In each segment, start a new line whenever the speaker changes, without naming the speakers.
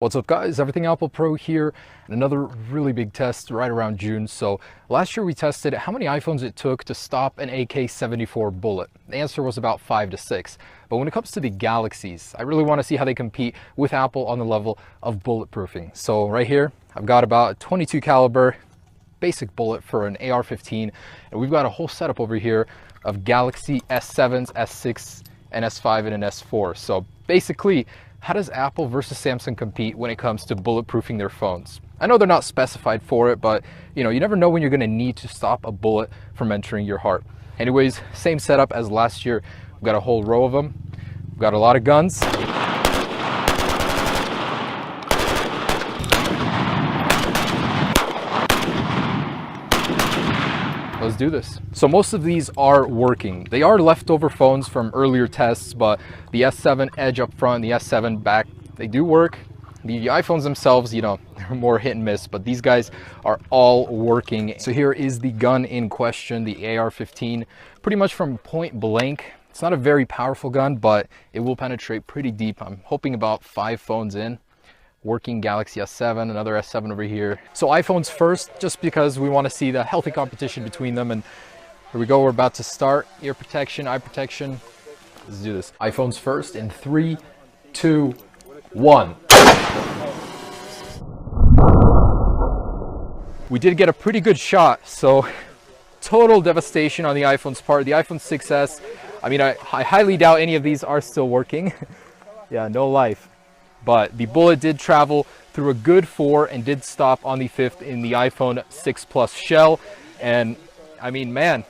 What's up guys, Everything Apple Pro here, and another really big test right around June. So last year we tested how many iPhones it took to stop an AK-47 bullet. The answer was about 5 to 6. But when it comes to the Galaxies, I really want to see how they compete with Apple on the level of bulletproofing. So right here, I've got about a 22 caliber basic bullet for an AR-15, and we've got a whole setup over here of Galaxy S7s, S6, and S5 and an S4. So basically, how does Apple versus Samsung compete when it comes to bulletproofing their phones? I know they're not specified for it, but you never know when you're going to need to stop a bullet from entering your heart. Anyways, same setup as last year. We've got a whole row of them. We've got a lot of guns. Let's do this. So most of these are working. They are leftover phones from earlier tests, but the S7 Edge up front, the S7 back, they do work. The iPhones themselves, they're more hit and miss, but these guys are all working. So here is the gun in question, the AR-15, pretty much from point blank. It's not a very powerful gun, but it will penetrate pretty deep. I'm hoping about 5 phones in. Working Galaxy S7, another S7 over here. So iPhones first, just because we want to see the healthy competition between them. And here we go, we're about to start. Ear protection, eye protection. Let's do this. iPhones first in 3, 2, 1. We did get a pretty good shot, so total devastation on the iPhone's part. The iPhone 6s, I mean, I highly doubt any of these are still working. Yeah, no life. But the bullet did travel through a good 4 and did stop on the 5th in the iPhone 6 Plus shell. And I mean, man,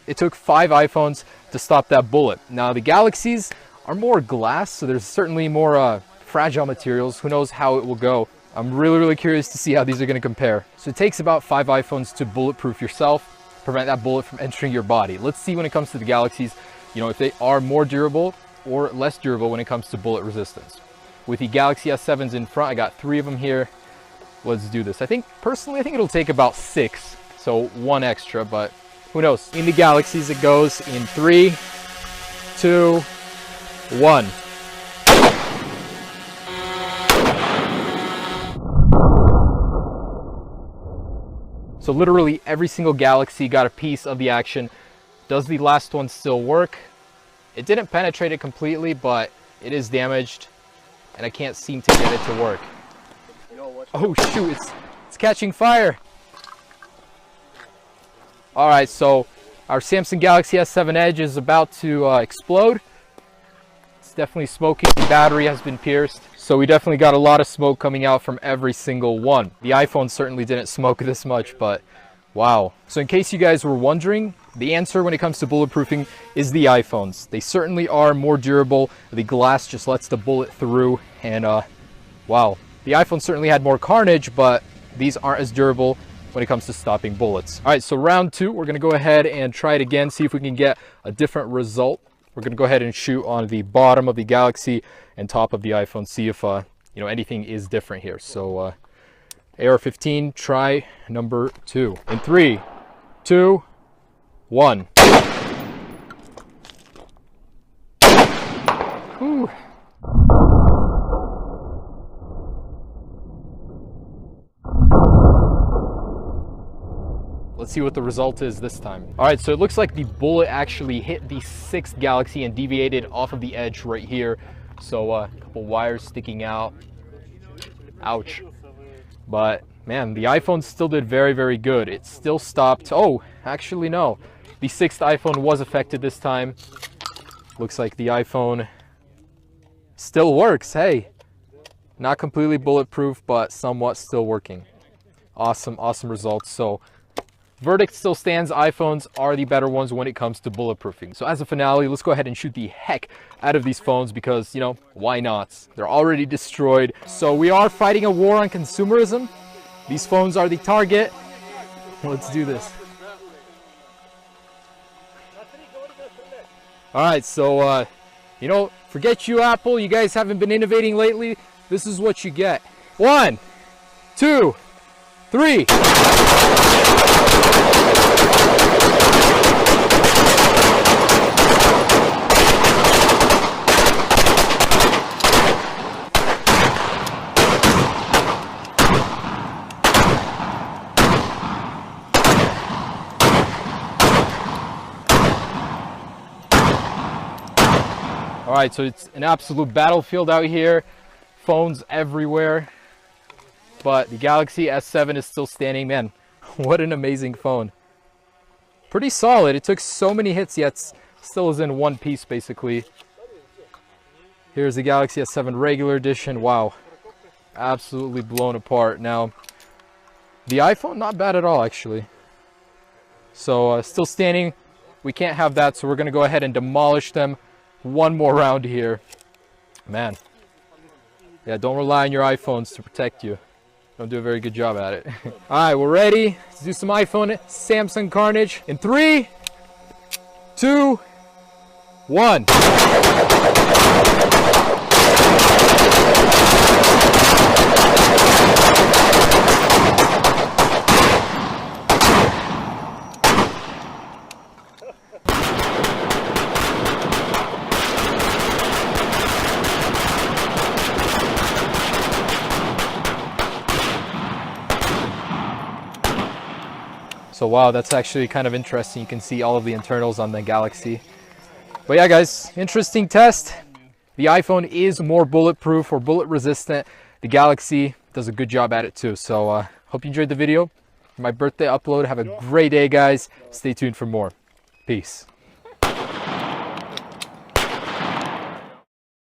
it took 5 iPhones to stop that bullet. Now the Galaxies are more glass, so there's certainly more fragile materials. Who knows how it will go. I'm really curious to see how these are going to compare. So it takes about 5 iPhones to bulletproof yourself, prevent that bullet from entering your body. Let's see when it comes to the Galaxies, if they are more durable or less durable when it comes to bullet resistance. With the Galaxy S7s in front, I got 3 of them here. Let's do this. Personally, I think it'll take about 6, so 1 extra, but who knows? In the Galaxies, it goes in 3, 2, 1. So literally every single Galaxy got a piece of the action. Does the last one still work? It didn't penetrate it completely, but it is damaged. And I can't seem to get it to work. Oh shoot, it's catching fire. All right, so our Samsung Galaxy S7 Edge is about to explode. It's definitely smoking. The battery has been pierced. So we definitely got a lot of smoke coming out from every single one. The iPhone certainly didn't smoke this much, but wow. So in case you guys were wondering, the answer when it comes to bulletproofing is the iPhones. They certainly are more durable. The glass just lets the bullet through, and wow. The iPhone certainly had more carnage, but these aren't as durable when it comes to stopping bullets. All right, so round 2, we're gonna go ahead and try it again, see if we can get a different result. We're gonna go ahead and shoot on the bottom of the Galaxy and top of the iPhone, see if anything is different here. So AR-15, try number 2. In 3, 2, 1. Whew. Let's see what the result is this time. All right, so it looks like the bullet actually hit the 6th Galaxy and deviated off of the edge right here. So a couple wires sticking out. Ouch. But man, the iPhone still did very good. It still stopped. Oh, actually no. The 6th iPhone was affected this time. Looks like the iPhone still works. Hey, not completely bulletproof, but somewhat still working. Awesome results. So verdict still stands. iPhones are the better ones when it comes to bulletproofing. So as a finale, let's go ahead and shoot the heck out of these phones because, why not? They're already destroyed. So we are fighting a war on consumerism. These phones are the target. Let's do this. All right, so, forget you, Apple. You guys haven't been innovating lately. This is what you get. 1, 2, 3. All right, so it's an absolute battlefield out here. Phones everywhere. But the Galaxy S7 is still standing. Man, what an amazing phone. Pretty solid. It took so many hits, yet still is in one piece, basically. Here's the Galaxy S7 regular edition. Wow. Absolutely blown apart. Now, the iPhone, not bad at all, actually. So, still standing. We can't have that, so we're going to go ahead and demolish them. One more round here. Man. Yeah, don't rely on your iPhones to protect you. Don't do a very good job at it. All right, we're ready to do some iPhone Samsung carnage in 3, 2, 1. So wow, that's actually kind of interesting. You can see all of the internals on the Galaxy. But yeah, guys, interesting test. The iPhone is more bulletproof or bullet resistant. The Galaxy does a good job at it too. So hope you enjoyed the video. For my birthday upload. Have a great day, guys. Stay tuned for more. Peace.